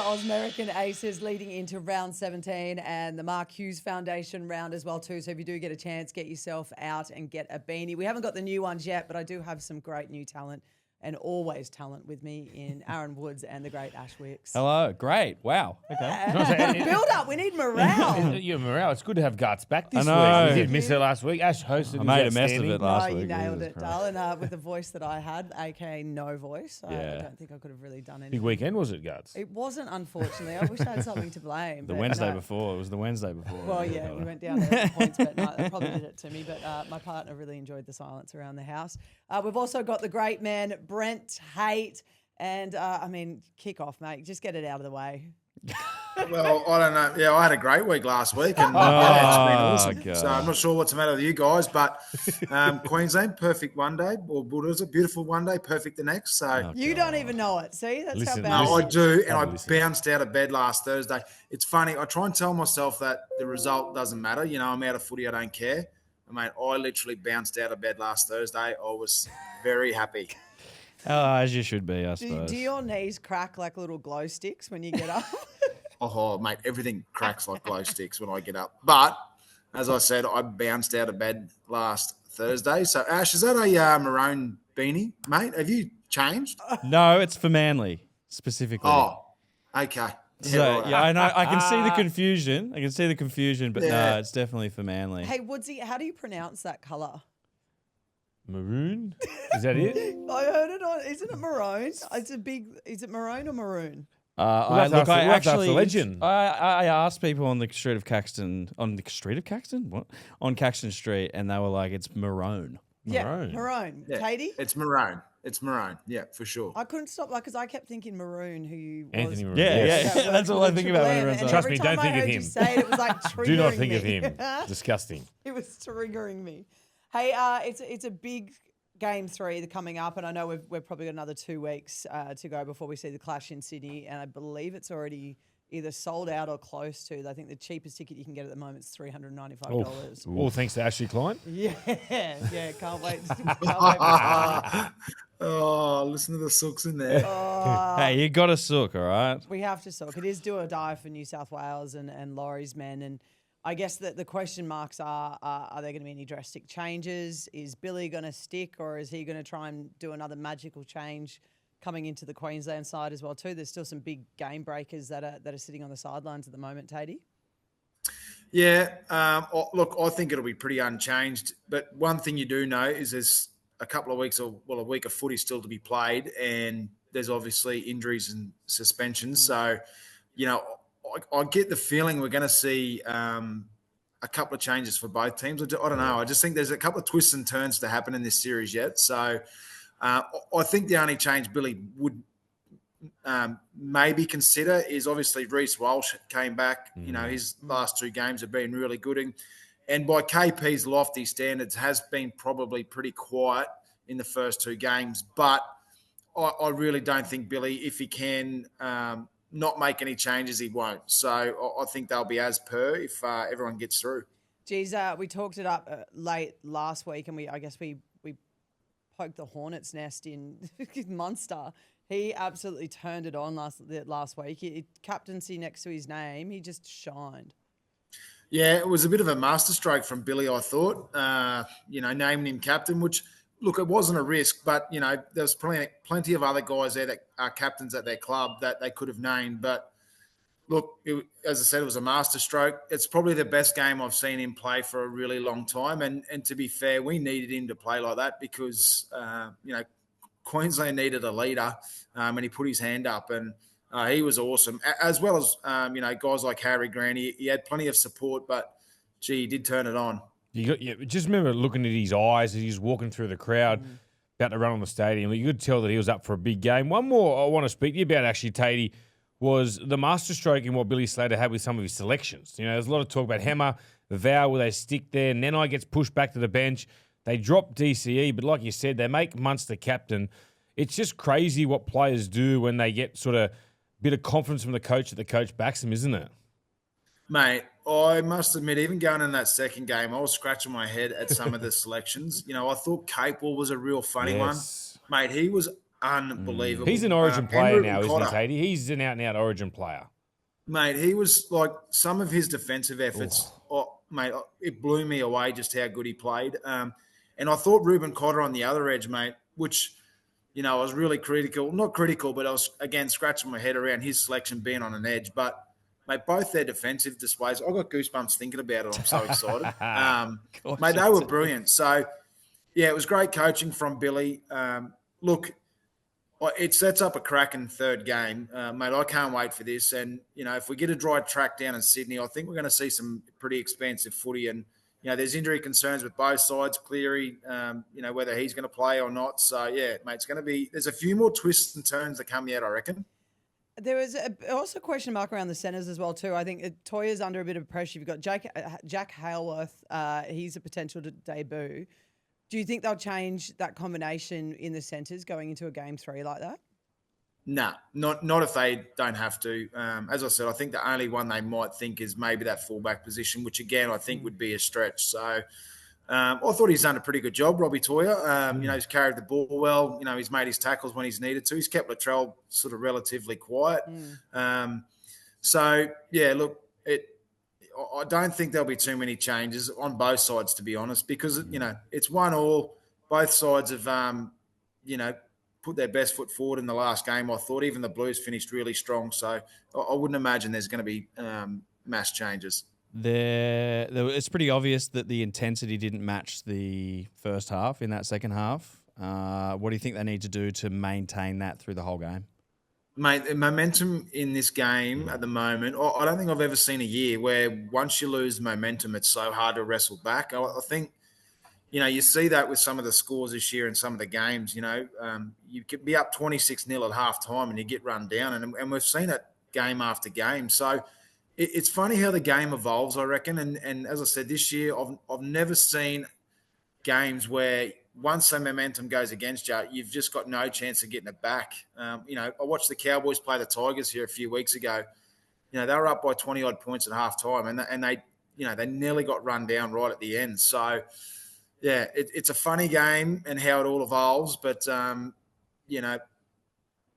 Auss-American Aces leading into round 17 and the Mark Hughes Foundation round as well too. So if you do get a chance, get yourself out and get a beanie. We haven't got the new ones yet, but I do have some great new talent and always talent with me in Aaron Woods and the great Ash Wicks. Hello, great, wow. Okay. Build up, we need morale. Yeah, morale. It's good to have Guts back this I know. week. We did miss it last week. Ash hosted. I made a mess of it last week. You nailed Jesus it, darling. With the voice that I had, aka no voice. I don't think I could have really done anything. Big weekend, was it, Guts? It wasn't, unfortunately. I wish I had something to blame. The Wednesday before. It was the Wednesday before. Well, yeah, we went down there at points, but no, that probably did it to me. But my partner really enjoyed the silence around the house. We've also got the great man, Brent Tate. And, kick off, mate. Just get it out of the way. Well, I don't know. Yeah, I had a great week last week, and it's been awesome. God. So I'm not sure what's the matter with you guys, but Queensland, perfect one day, or Bulldozer, beautiful one day, perfect the next. So you don't even know it. See, that's Listen, how bad. no, I do, and I Listen. bounced out of bed last Thursday. It's funny. I try and tell myself that the result doesn't matter. You know, I'm out of footy. I don't care. Mate, I literally bounced out of bed last Thursday. I was very happy. As you should be, I suppose. Do your knees crack like little glow sticks when you get up? Oh, mate, everything cracks like glow sticks when I get up. But as I said, I bounced out of bed last Thursday. So, Ash, is that a maroon beanie, mate? Have you changed? No, it's for Manly specifically. Oh, okay. So, yeah, I know. I can see the confusion. But no, it's definitely for Manly. Hey, Woodsy, how do you pronounce that colour? Maroon? Is that it? I heard it on. Isn't it maroon? Is it maroon or maroon? I have to ask the legend. I asked people on the street of Caxton, on Caxton Street, and they were like, "It's maroon." Yeah, maroon. Yeah, Tatey? it's maroon. It's maroon. Yeah, for sure. I couldn't stop because I kept thinking maroon, who you Anthony was. Maroon. Yeah, Yes. yeah. That's all I think about when everyone's And like, Trust every me, time don't think I of heard him. You say it was like triggering Do not think of me. him. Disgusting. It was triggering me. Hey, it's a big game 3 coming up, and I know we've probably got another 2 weeks to go before we see the clash in Sydney, and I believe it's already either sold out or close to. I think the cheapest ticket you can get at the moment is $395. All thanks to Ashley Klein. Yeah, can't wait. Can't Oh, listen to the sooks in there. hey, you got a sook, all right? We have to soak. It is do or die for New South Wales and Laurie's men. And I guess that the question marks are there going to be any drastic changes? Is Billy going to stick, or is he going to try and do another magical change coming into the Queensland side as well too? There's still some big game breakers that are sitting on the sidelines at the moment, Tatey. Yeah, look, I think it'll be pretty unchanged. But one thing you do know is there's a couple of weeks, a week of footy still to be played, and there's obviously injuries and suspensions. So, you know, I get the feeling we're going to see a couple of changes for both teams. I don't know. I just think there's a couple of twists and turns to happen in this series yet. So I think the only change Billy would maybe consider is obviously Reece Walsh came back. You know, his last 2 games have been really good. And by KP's lofty standards, has been probably pretty quiet in the first 2 games. But I really don't think Billy, if he can not make any changes, he won't. So I think they'll be as per if everyone gets through. Geez, we talked it up late last week, and I guess we poked the hornet's nest in Munster. He absolutely turned it on last week. Captaincy next to his name, he just shined. Yeah, it was a bit of a masterstroke from Billy, I thought, naming him captain, which, look, it wasn't a risk, but, you know, there's plenty of other guys there that are captains at their club that they could have named. But, look, as I said, it was a masterstroke. It's probably the best game I've seen him play for a really long time. And to be fair, we needed him to play like that because, Queensland needed a leader, and he put his hand up, and he was awesome, as well as, guys like Harry Grant. He had plenty of support, but, gee, he did turn it on. Just remember looking at his eyes as he's walking through the crowd, about to run on the stadium. You could tell that he was up for a big game. One more I want to speak to you about, actually, Tatey, was the masterstroke in what Billy Slater had with some of his selections. You know, there's a lot of talk about Hammer, the vow where they stick there, Nenai gets pushed back to the bench. They drop DCE, but like you said, they make Munster captain. It's just crazy what players do when they get sort of a bit of confidence from the coach that the coach backs them, isn't it? Mate, I must admit, even going in that second game, I was scratching my head at some of the selections. You know, I thought Capewell was a real funny one. Mate, he was unbelievable. He's an Origin And player Ruben now, isn't he, Cotter, Tatey? He's an out-and-out Origin player. mate, he was like some of his defensive efforts. Oh, mate, it blew me away just how good he played. And I thought Ruben Cotter on the other edge, mate, which I was really critical. Not critical, but I was again scratching my head around his selection being on an edge. But mate, both their defensive displays, I got goosebumps thinking about it. I'm so excited. Mate, they were brilliant. So yeah, it was great coaching from Billy. Look, it sets up a cracking third game, mate. I can't wait for this. And if we get a dry track down in Sydney, I think we're going to see some pretty expansive footy. And there's injury concerns with both sides. Cleary, whether he's going to play or not. So yeah, mate, it's going to be. There's a few more twists and turns that come out, I reckon. There was also a question mark around the centres as well too. I think Toya's under a bit of pressure. You've got Jack Haleworth. He's a potential to debut. Do you think they'll change that combination in the centres going into a game 3 like that? Nah, not if they don't have to. As I said, I think the only one they might think is maybe that fullback position, which again I think would be a stretch. So I thought he's done a pretty good job, Robbie Toya. He's carried the ball well. He's made his tackles when he's needed to. He's kept Latrell sort of relatively quiet. So yeah, look, I don't think there'll be too many changes on both sides, to be honest, because it's 1-1. Both sides have put their best foot forward in the last game. I thought even the Blues finished really strong, so I wouldn't imagine there's going to be mass changes. It's pretty obvious that the intensity didn't match the first half in that second half. What do you think they need to do to maintain that through the whole game? Mate, the momentum in this game at the moment, I don't think I've ever seen a year where once you lose momentum, it's so hard to wrestle back. I think, you see that with some of the scores this year in some of the games. You could be up 26-0 at half time and you get run down. And we've seen it game after game. So it's funny how the game evolves, I reckon. And as I said, this year, I've never seen games where once the momentum goes against you, you've just got no chance of getting it back. I watched the Cowboys play the Tigers here a few weeks ago. They were up by 20-odd points at halftime, and they nearly got run down right at the end. So, yeah, it's a funny game and how it all evolves. But,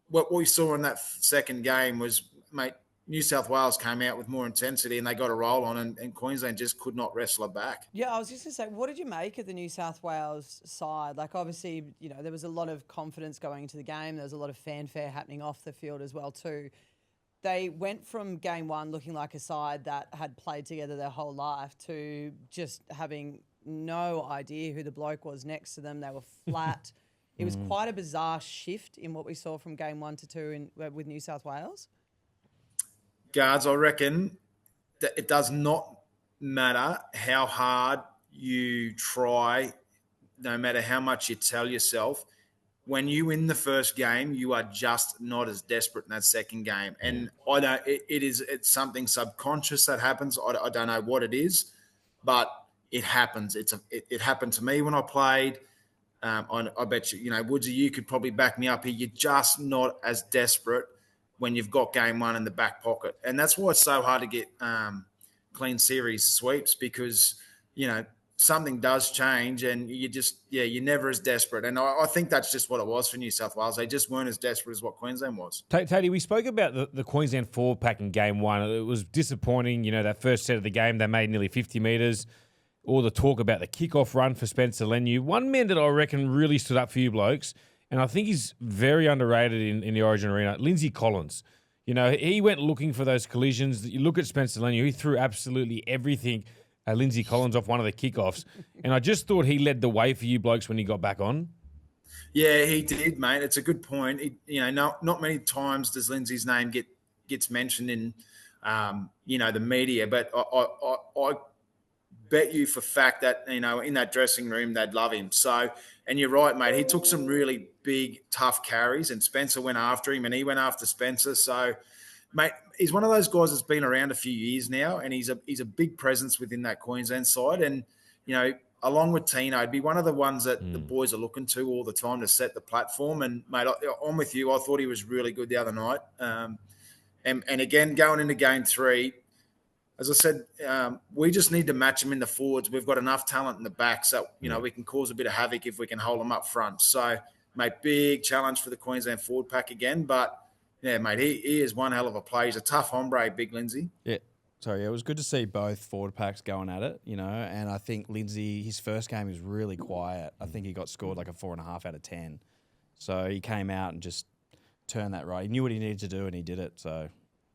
what we saw in that second game was, mate, New South Wales came out with more intensity and they got a roll on, and Queensland just could not wrestle it back. Yeah, I was just going to say, what did you make of the New South Wales side? Like, obviously, there was a lot of confidence going into the game. There was a lot of fanfare happening off the field as well too. They went from game 1 looking like a side that had played together their whole life to just having no idea who the bloke was next to them. They were flat. It was quite a bizarre shift in what we saw from game 1 to 2 with New South Wales. Guards, I reckon that it does not matter how hard you try, no matter how much you tell yourself. When you win the first game, you are just not as desperate in that second game. And I don't. It's something subconscious that happens. I don't know what it is, but it happens. It happened to me when I played. I bet you, Woodsy, you could probably back me up here. You're just not as desperate when you've got game 1 in the back pocket. And that's why it's so hard to get clean series sweeps, because, something does change and you're never as desperate. And I think that's just what it was for New South Wales. They just weren't as desperate as what Queensland was. Tatey, we spoke about the Queensland forward pack in game 1. It was disappointing. That first set of the game, they made nearly 50 metres. All the talk about the kickoff run for Spencer Leniu. One man that I reckon really stood up for you blokes, and I think he's very underrated in the Origin arena, Lindsay Collins. He went looking for those collisions. You look at Spencer Leniu, he threw absolutely everything Lindsay Collins off one of the kickoffs. And I just thought he led the way for you blokes when he got back on. Yeah, he did, mate. It's a good point. Not many times does Lindsay's name gets mentioned in, the media, but I bet you for fact that, in that dressing room, they'd love him. So, and you're right, mate. He took some really big, tough carries, and Spencer went after him, and he went after Spencer. So, mate, he's one of those guys that's been around a few years now, and he's a big presence within that Queensland side. And, along with Tino, he'd be one of the ones that the boys are looking to all the time to set the platform. And, mate, I'm with you. I thought he was really good the other night. And again, going into game 3, as I said, we just need to match him in the forwards. We've got enough talent in the back, so we can cause a bit of havoc if we can hold them up front. So mate, big challenge for the Queensland forward pack again. But, yeah, mate, he is one hell of a player. He's a tough hombre, Big Lindsay. Yeah. Sorry, it was good to see both forward packs going at it, and I think Lindsay, his first game was really quiet. I think he got scored like a 4.5 out of 10. So he came out and just turned that right. He knew what he needed to do and he did it. So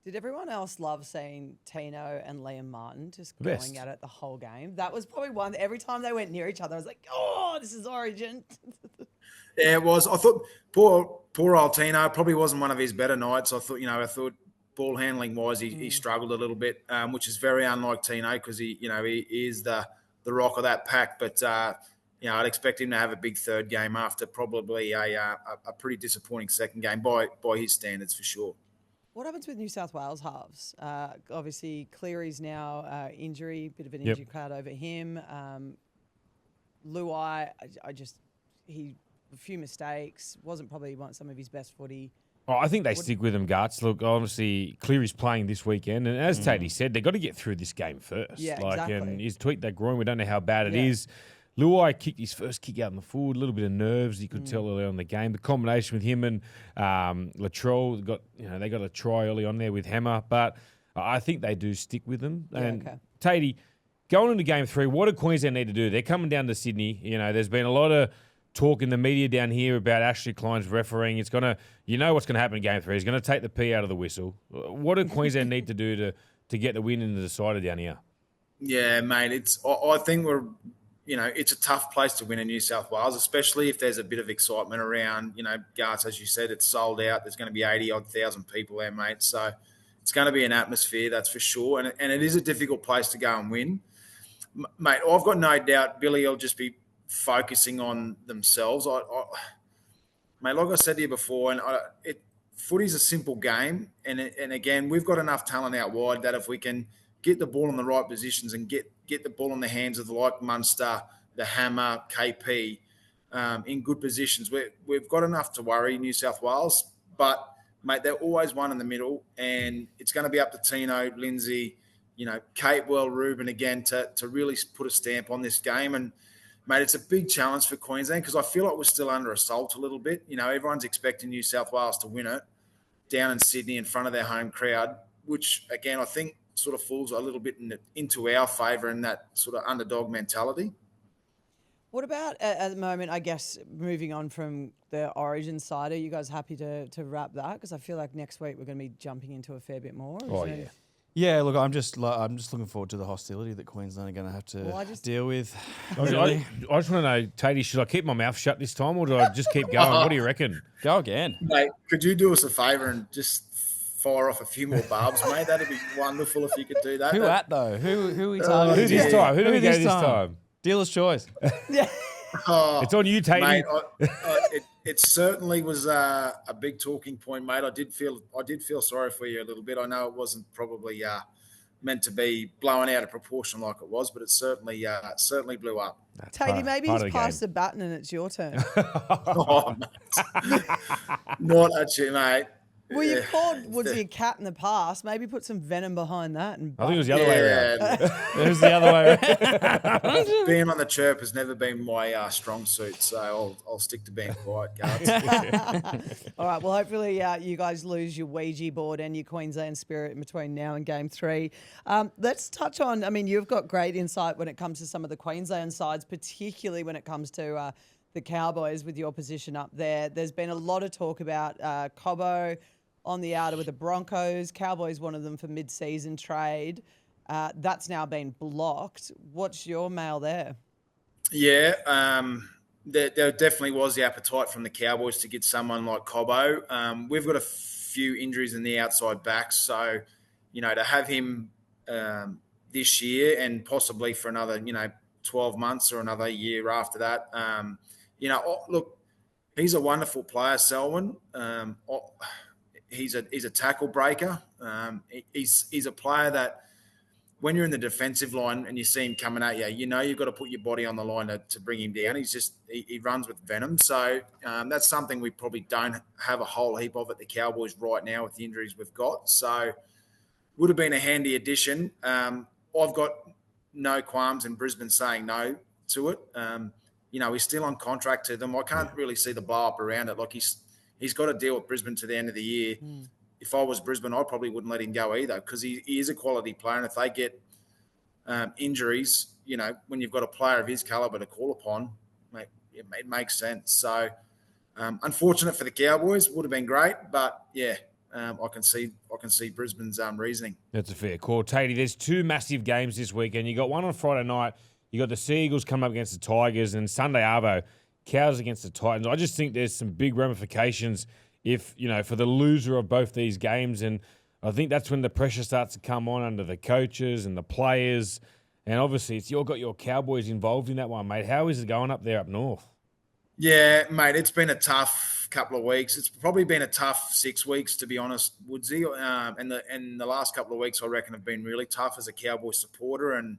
Did everyone else love seeing Tino and Liam Martin just Best. going at it the whole game? That was probably one. Every time they went near each other, I was like, "Oh, this is Origin." Yeah, it was. I thought poor old Tino probably wasn't one of his better nights. I thought ball handling wise, he struggled a little bit, which is very unlike Tino because he is the rock of that pack. But I'd expect him to have a big third game after probably a pretty disappointing second game by his standards for sure. What happens with New South Wales halves? Obviously, Cleary's now injury, bit of an injury cloud over him. Luai, a few mistakes, wasn't probably some of his best footy. Oh, I think they stick with him, Guts. Look, obviously, Cleary's playing this weekend, and as Tate said, they've got to get through this game first. Yeah, exactly. And he's tweaked that groin. We don't know how bad it is. Luai kicked his first kick out in the forward, a little bit of nerves. You could tell early on in the game. The combination with him and Latrell they got a try early on there with Hammer, but I think they do stick with them. And Tatey, going into game 3, what do Queensland need to do? They're coming down to Sydney. There's been a lot of talk in the media down here about Ashley Klein's refereeing. It's going to, what's going to happen in game 3. He's going to take the P out of the whistle. What do Queensland need to do to get the win in the decider down here? Yeah, mate. I think it's a tough place to win in New South Wales, especially if there's a bit of excitement around. Garth, as you said, it's sold out. There's going to be 80,000 people there, mate. So it's going to be an atmosphere, that's for sure. And it is a difficult place to go and win. Mate, I've got no doubt Billy will just be focusing on themselves. Mate, like I said to you before, footy's a simple game. And again, we've got enough talent out wide that if we can get the ball in the right positions and get the ball in the hands of the like Munster, the Hammer, KP, in good positions, we've got enough to worry New South Wales. But, mate, they're always one in the middle, and it's going to be up to Tino, Lindsay, Kate, Ruben again to really put a stamp on this game. And, mate, it's a big challenge for Queensland because I feel like we're still under assault a little bit. Everyone's expecting New South Wales to win it down in Sydney in front of their home crowd, which, again, I think sort of falls a little bit into our favour in that sort of underdog mentality. What about at the moment, I guess, moving on from the Origin side, are you guys happy to wrap that? Because I feel like next week we're going to be jumping into a fair bit more. Yeah, look, I'm just looking forward to the hostility that Queensland are going to have to deal with. I just want to know, Tatey, should I keep my mouth shut this time or do I just keep going? What do you reckon? Go again. Mate, could you do us a favour and just fire off a few more barbs, mate? That'd be wonderful if you could do that. Who though? Who are we targeting? Who's this time? Who do we go this time? Dealer's choice. It's on you, Tatey. Mate, it certainly was a big talking point, mate. I did feel sorry for you a little bit. I know it wasn't probably meant to be blown out of proportion like it was, but it certainly blew up. Tatey, maybe he's passed the baton and it's your turn. Not actually, mate. Well, you've called Woodsy a cat in the past. Maybe put some venom behind that. I think it was the other way around. It was the other way around. Being on the chirp has never been my strong suit, so I'll stick to being quiet, guards. All right, well, hopefully you guys lose your Ouija board and your Queensland spirit in between now and Game 3. Let's touch on, you've got great insight when it comes to some of the Queensland sides, particularly when it comes to the Cowboys with your position up there. There's been a lot of talk about Cobbo on the outer with the Broncos. Cowboys wanted them for mid-season trade. That's now been blocked. What's your mail there? Yeah, there definitely was the appetite from the Cowboys to get someone like Cobbo. We've got a few injuries in the outside backs, so, to have him this year and possibly for another, 12 months or another year after that, look, he's a wonderful player, Selwyn. He's a tackle breaker. He's a player that when you're in the defensive line and you see him coming at you, you've got to put your body on the line to bring him down. He runs with venom. So that's something we probably don't have a whole heap of at the Cowboys right now with the injuries we've got. So would have been a handy addition. I've got no qualms in Brisbane saying no to it. he's still on contract to them. I can't really see the blow up around it. Like he's got to deal with Brisbane to the end of the year. If I was Brisbane, I probably wouldn't let him go either because he is a quality player. And if they get injuries, when you've got a player of his caliber to call upon, mate, it makes sense. So unfortunate for the Cowboys, would have been great, but yeah, I can see Brisbane's reasoning. That's a fair call. Tatey, there's two massive games this weekend. You got one on Friday night. You got the Sea Eagles coming up against the Tigers, and Sunday Arvo, Cows against the Titans. I just think there's some big ramifications if, for the loser of both these games, and I think that's when the pressure starts to come on under the coaches and the players, and obviously it's you've got your Cowboys involved in that one, mate. How is it going up there up north? Yeah, mate, it's been a tough couple of weeks. It's probably been a tough 6 weeks, to be honest, Woodsy. And the last couple of weeks, I reckon, have been really tough as a Cowboy supporter. And,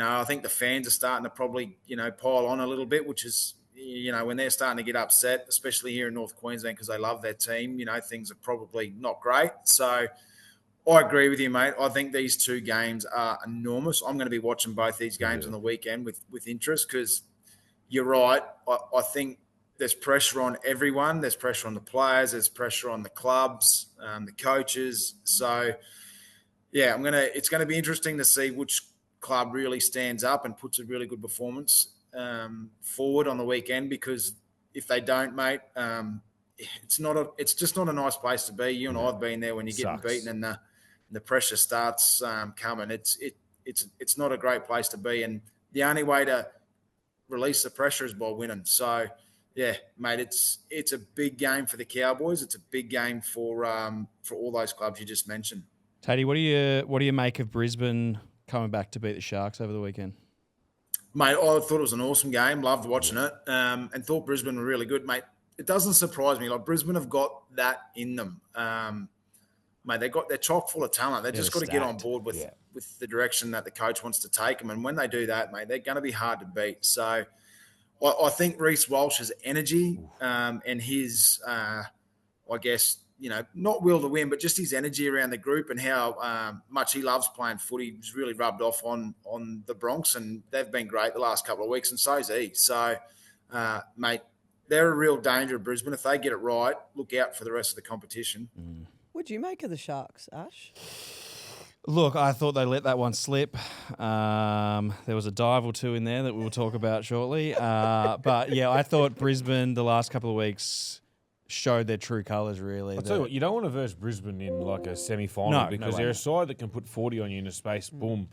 I think the fans are starting to probably, pile on a little bit, which is, when they're starting to get upset, especially here in North Queensland because they love their team, things are probably not great. So I agree with you, mate. I think these two games are enormous. I'm going to be watching both these games on the weekend with interest because – you're right. I think there's pressure on everyone. There's pressure on the players. There's pressure on the clubs, the coaches. So, yeah, it's going to be interesting to see which club really stands up and puts a really good performance forward on the weekend. Because if they don't, mate, it's just not a nice place to be. You and I have been there when you're getting beaten and the pressure starts coming. It's not a great place to be. And the only way to release the pressure is by winning. So, yeah, mate, it's a big game for the Cowboys. It's a big game for all those clubs you just mentioned. Tatey, what do you make of Brisbane coming back to beat the Sharks over the weekend? Mate, I thought it was an awesome game. Loved watching it, and thought Brisbane were really good, mate. It doesn't surprise me. Like Brisbane have got that in them, mate. They're chock full of talent. They just got to get on board with the direction that the coach wants to take them. And when they do that, mate, they're going to be hard to beat. So I think Reece Walsh's energy and his, I guess, not will to win, but just his energy around the group and how much he loves playing footy was really rubbed off on the Bronx. And they've been great the last couple of weeks, and so's he. So, mate, they're a real danger of Brisbane. If they get it right, look out for the rest of the competition. What'd you make of the Sharks, Ash? Look, I thought they let that one slip. There was a dive or two in there that we'll talk about shortly. But, yeah, I thought Brisbane the last couple of weeks showed their true colours, really. I'll tell you what, you don't want to verse Brisbane in like a semi-final because they're a side that can put 40 on you in a space, boom.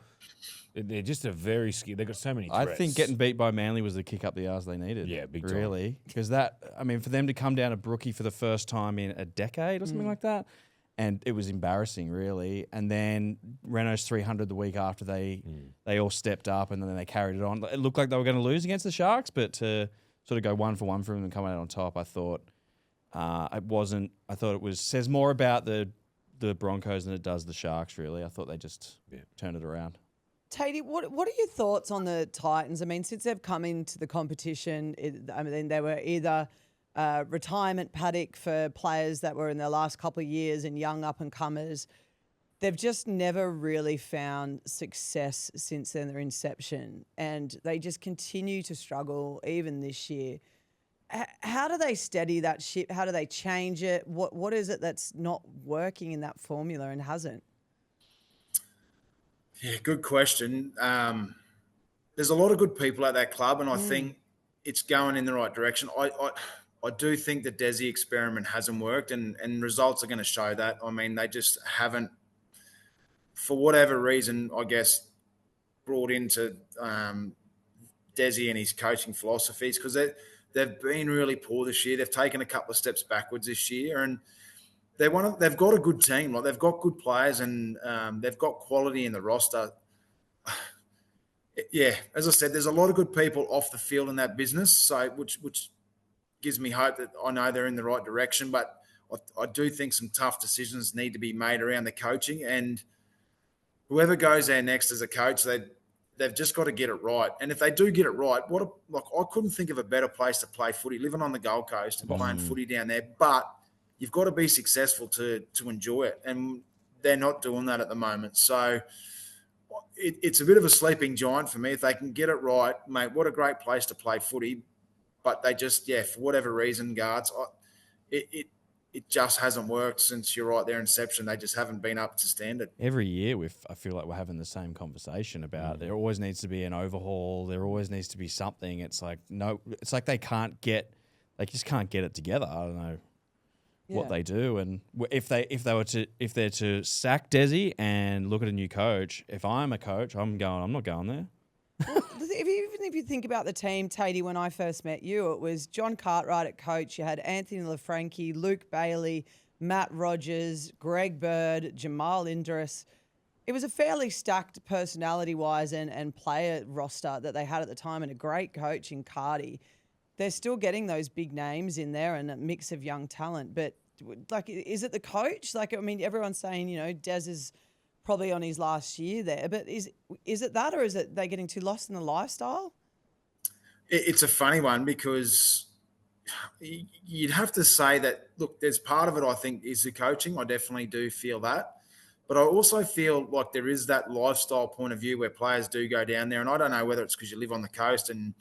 They're just a very skilled. They've got so many threats. I think getting beat by Manly was the kick up the arse they needed. Yeah, big time. Really. Because for them to come down to Brookie for the first time in a decade or something like that, and it was embarrassing, really. And then Renault's 300 the week after they all stepped up and then they carried it on. It looked like they were going to lose against the Sharks, but to sort of go 1 for 1 for them and come out on top, I thought it wasn't. I thought it says more about the Broncos than it does the Sharks, really. I thought they just turned it around. Tatey, what are your thoughts on the Titans? I mean, since they've come into the competition, they were either retirement paddock for players that were in their last couple of years and young up-and-comers. They've just never really found success since their inception, and they just continue to struggle even this year. How do they steady that ship? How do they change it? What is it that's not working in that formula and hasn't? Yeah, good question. There's a lot of good people at that club, and I think it's going in the right direction. I do think the Desi experiment hasn't worked, and results are going to show that. I mean, they just haven't, for whatever reason, I guess, brought into Desi and his coaching philosophies because they've been really poor this year. They've taken a couple of steps backwards this year, and they've got a good team. Like they've got good players, and they've got quality in the roster. Yeah, as I said, there's a lot of good people off the field in that business, so which gives me hope that I know they're in the right direction. But I do think some tough decisions need to be made around the coaching, and whoever goes there next as a coach, they've just got to get it right. And if they do get it right, I couldn't think of a better place to play footy, living on the Gold Coast and playing footy down there. But you've got to be successful to enjoy it, and they're not doing that at the moment. So it's a bit of a sleeping giant for me. If they can get it right, mate, what a great place to play footy. But they just, for whatever reason, guards, it just hasn't worked since you're right, their inception. They just haven't been up to standard. Every year, I feel like we're having the same conversation about there always needs to be an overhaul. There always needs to be something. It's like they just can't get it together. I don't know what they do, and if they're to sack Desi and look at a new coach. If I'm a coach, I'm not going there. Even if you think about the team, Tatey, when I first met you, it was John Cartwright at coach. You had Anthony LaFranchi, Luke Bailey, Matt Rogers, Greg Bird, Jamal Indris. It was a fairly stacked personality-wise and player roster that they had at the time, and a great coach in Cardi. They're still getting those big names in there and a mix of young talent. But, like, is it the coach? Like, I mean, everyone's saying, Des is probably on his last year there. But is it that, or is it they getting too lost in the lifestyle? It's a funny one because you'd have to say that, look, there's part of it, I think, is the coaching. I definitely do feel that. But I also feel like there is that lifestyle point of view where players do go down there. And I don't know whether it's because you live on the coast and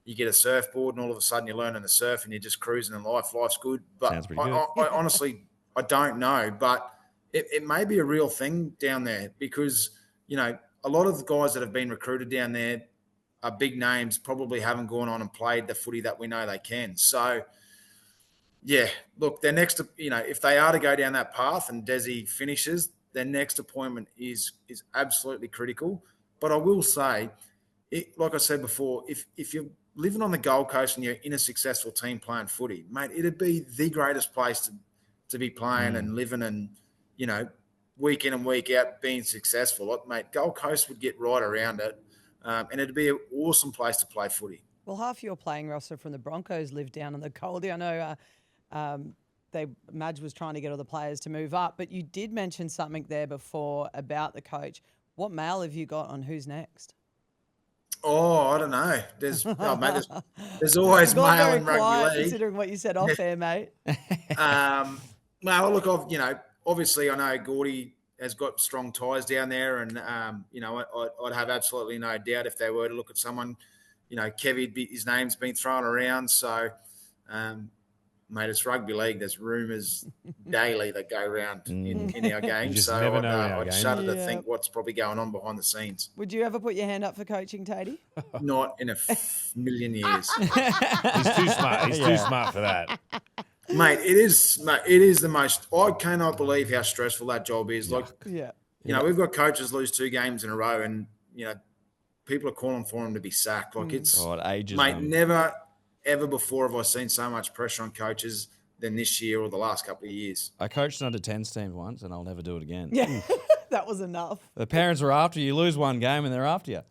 you get a surfboard and all of a sudden you're learning to surf and you're just cruising in life. Life's good. But Sounds pretty good. I honestly, I don't know. But it may be a real thing down there because, a lot of the guys that have been recruited down there are big names, probably haven't gone on and played the footy that we know they can. So, look, their next, if they are to go down that path and Desi finishes, their next appointment is absolutely critical. But I will say, like I said before, if you're living on the Gold Coast and you're in a successful team playing footy, mate, it'd be the greatest place to be playing and living and, week in and week out being successful. Like, mate, Gold Coast would get right around it and it'd be an awesome place to play footy. Well, half your playing roster from the Broncos live down in the Goldie. I know Madge was trying to get all the players to move up, but you did mention something there before about the coach. What mail have you got on who's next? Oh, I don't know. There's always mail in rugby league. Considering what you said off there, mate. Well, look, obviously I know Gordy has got strong ties down there, and I'd have absolutely no doubt if they were to look at someone. Kevy, his name's been thrown around, so. Mate, it's rugby league. There's rumours daily that go around in our game. So I'd shudder to think what's probably going on behind the scenes. Would you ever put your hand up for coaching, Tatey? Not in a million years. He's too smart. He's too smart for that. Mate, it is the most. I cannot believe how stressful that job is. Like, we've got coaches lose 2 games in a row, and people are calling for them to be sacked. Like it's ages, mate. Never ever before have I seen so much pressure on coaches than this year or the last couple of years. I coached an under-10s team once, and I'll never do it again. Yeah, that was enough. The parents are after you. You lose one game, and they're after you.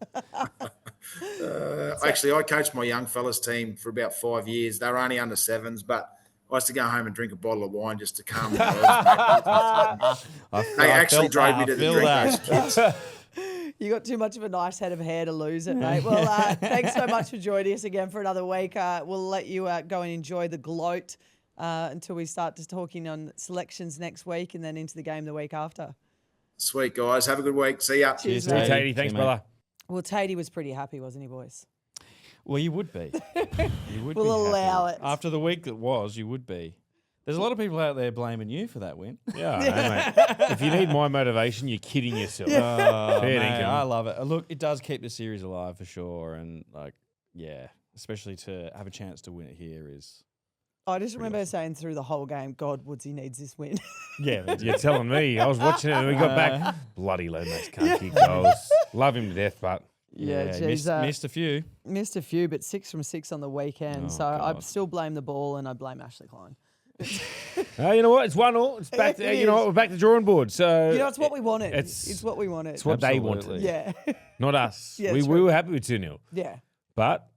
Actually, I coached my young fellas team for about 5 years. They were only under 7s, but I used to go home and drink a bottle of wine just to calm the nerves. They actually drove me to the drink those kids. You got too much of a nice head of hair to lose it, mate. Well, thanks so much for joining us again for another week. We'll let you go and enjoy the gloat until we start just talking on selections next week and then into the game the week after. Sweet, guys. Have a good week. See ya. Cheers, mate. Tatey. Thanks, brother. Well, Tatey was pretty happy, wasn't he, boys? Well, you would be. We'll allow it. After the week that was, you would be. There's a lot of people out there blaming you for that win. Yeah, I know, mate. If you need my motivation, you're kidding yourself. Fair dinkum. I love it. Look, it does keep the series alive for sure. And, especially to have a chance to win it here is... I just remember saying through the whole game, God, Woodsy needs this win. Yeah, you're telling me. I was watching it and we got back. Bloody Lomax can't kick goals. Love him to death, but... Missed a few. Missed a few, but 6 from 6 on the weekend. I still blame the ball and I blame Ashley Klein. You know what? It's 1-1. It's back. We're back to drawing board. So it's what we wanted. It's what we wanted. It's what they wanted. Yeah, not us. Yeah, we were happy with 2-0. Yeah, but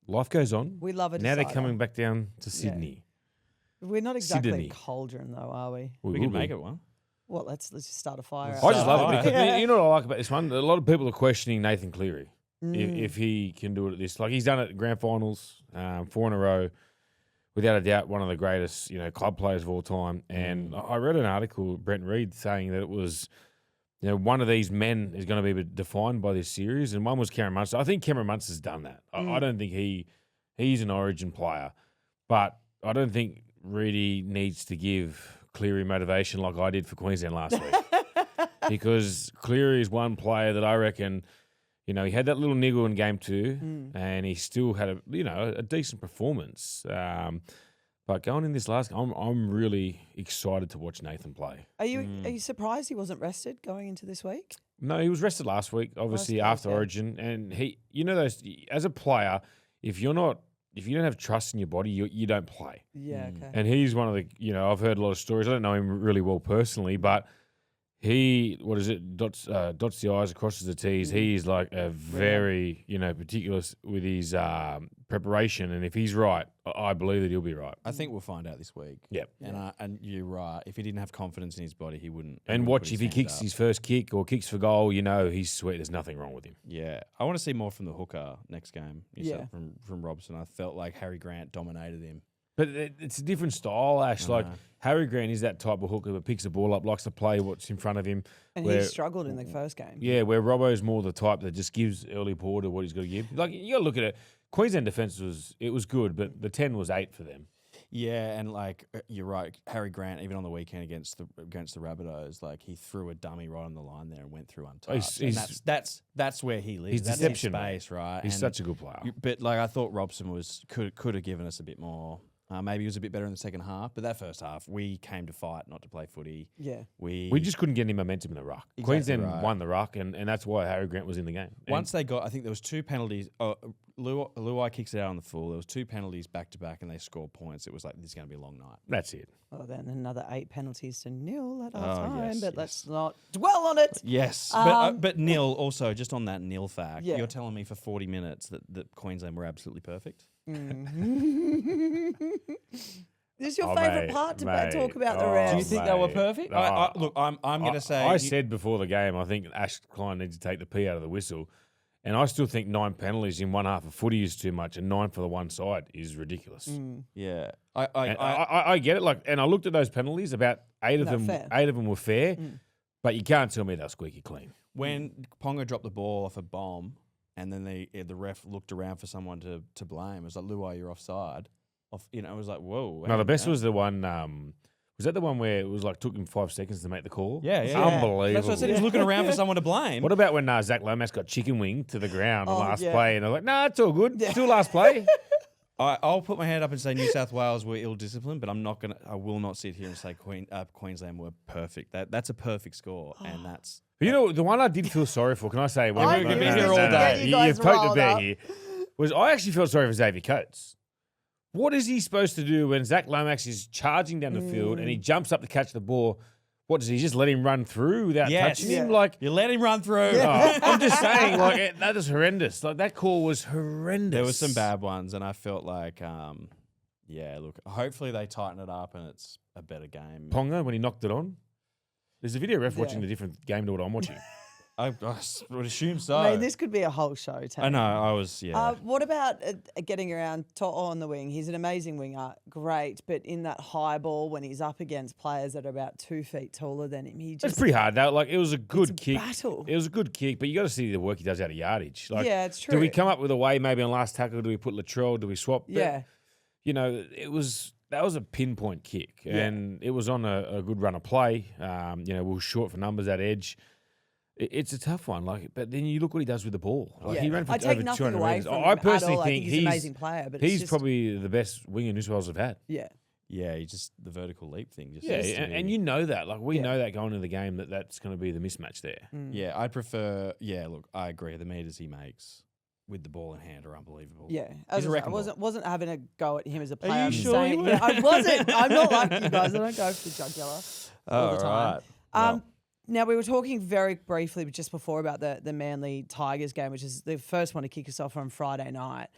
life goes on. We love it. Now they're coming back down to Sydney. Yeah. We're not exactly Cauldron though, are we? We can make it one. Well, let's just start a fire. I just love it because you know what I like about this one. A lot of people are questioning Nathan Cleary if he can do it at this. Like he's done it at grand finals 4 in a row. Without a doubt, one of the greatest, club players of all time. And I read an article, Brent Reed, saying that it was you know, one of these men is going to be defined by this series, and one was Cameron Munster. I think Cameron Munster's done that. I don't think he's an Origin player, but I don't think Reedy needs to give Cleary motivation like I did for Queensland last week. Because Cleary is one player that I reckon, you know, he had that little niggle in game 2 and he still had a decent performance. But going in this last, I'm really excited to watch Nathan play. Are you surprised he wasn't rested going into this week? No, he was rested last week, obviously after Origin, and he, you know, those as a player, if you don't have trust in your body, you don't play. Yeah, okay. And he's one of the, you know, I've heard a lot of stories. I don't know him really well personally, but he, dots the I's, crosses the T's. He's like a very, you know, meticulous with his preparation. And if he's right, I believe that he'll be right. I think we'll find out this week. Yep. And you're right. If he didn't have confidence in his body, he wouldn't. And watch, if he kicks his first kick or kicks for goal, you know he's sweet. There's nothing wrong with him. Yeah. I want to see more from the hooker next game. Yeah. From Robson. I felt like Harry Grant dominated him. But it's a different style, Ash. Like Harry Grant is that type of hooker that picks the ball up, likes to play what's in front of him. And he struggled in the first game. Yeah, where Robbo's more the type that just gives early Porter what he's got to give. Like, you got to look at it. Queensland defence was good, but the 10 was 8 for them. Yeah, and like you're right, Harry Grant, even on the weekend against the Rabbitohs, like he threw a dummy right on the line there and went through untouched. And that's where he lives. He's That's deception, his space, right? He's And such a good player. But like I thought Robson could have given us a bit more. Maybe he was a bit better in the second half, but that first half we came to fight, not to play footy. Yeah, we just couldn't get any momentum in the ruck. Exactly Queensland won the ruck, and that's why Harry Grant was in the game. Once they got, I think there was 2 penalties. Luai kicks it out on the full. There was 2 penalties back to back, and they scored points. It was like, this is going to be a long night. That's it. Well, then another 8 penalties to 0 at half time, yes, but yes. let's not dwell on it. Yes, but nil also, just on that nil fact, Yeah. you're telling me for 40 minutes that Queensland were absolutely perfect? This is your favourite part to talk about the refs. Do you think they were perfect? Look, I'm going to say... I said before the game, I think Ash Klein needs to take the P out of the whistle. And I still think 9 penalties in one half of footy is too much, and 9 for the one side is ridiculous. Yeah. I get it. Like, and I looked at those penalties, about 8 of them were fair, but you can't tell me they're squeaky clean. When Ponga dropped the ball off a bomb, and then the ref looked around for someone to blame, it was like, Luai, you're offside. It was like, whoa. No, the best was the one. Was that the one where it was like took him 5 seconds to make the call? Yeah. Unbelievable. That's what I said. He was looking around for someone to blame. What about when Zach Lomas got chicken wing to the ground on last play, and I was like, nah, it's all good. Still last play. I'll put my hand up and say New South Wales were ill-disciplined, but I will not sit here and say Queensland were perfect. That's a perfect score, and that's... You know, the one I did feel sorry for, can I say? I could be here all day. You've poked the bear here. Was I actually felt sorry for Xavier Coates. What is he supposed to do when Zach Lomax is charging down the field and he jumps up to catch the ball? What, does he just let him run through without touching him? Like, you let him run through. I'm just saying, like, that is horrendous. Like, that call was horrendous. There were some bad ones, and I felt like, look, hopefully they tighten it up and it's a better game. Ponga, when he knocked it on. There's a video ref watching a different game to what I'm watching. I would assume so. Mate, this could be a whole show, Tate. I know, I was, what about getting around To'o on the wing? He's an amazing winger, great, but in that high ball when he's up against players that are about 2 feet taller than him, he just... It's pretty hard, though. Like, it was a good kick. Battle. It was a good kick, but you got to see the work he does out of yardage. Like, yeah, it's true. Do we come up with a way maybe on last tackle? Do we put Latrell? Do we swap? Yeah. But, you know, that was a pinpoint kick, and it was on a good run of play. You know, we were short for numbers at edge. It's a tough one, but then you look what he does with the ball. Like, he ran for I take over nothing 200 away metres. from I him personally at all. think I think he's an amazing player, but he's it's probably the best winger New South Wales have had. Yeah. Yeah, he just, the vertical leap thing. Just And you know that. Like, we know that going into the game that's going to be the mismatch there. Yeah, I'd prefer, look, I agree. The meters he makes with the ball in hand are unbelievable. Yeah, He's a I wrecking wasn't having a go at him as a player. you I'm sure saying, you were? yeah, I wasn't. I'm not like you guys. I don't go for the jugular all the time. Right. Now, we were talking very briefly just before about the Manly Tigers game, which is the first one to kick us off on Friday night.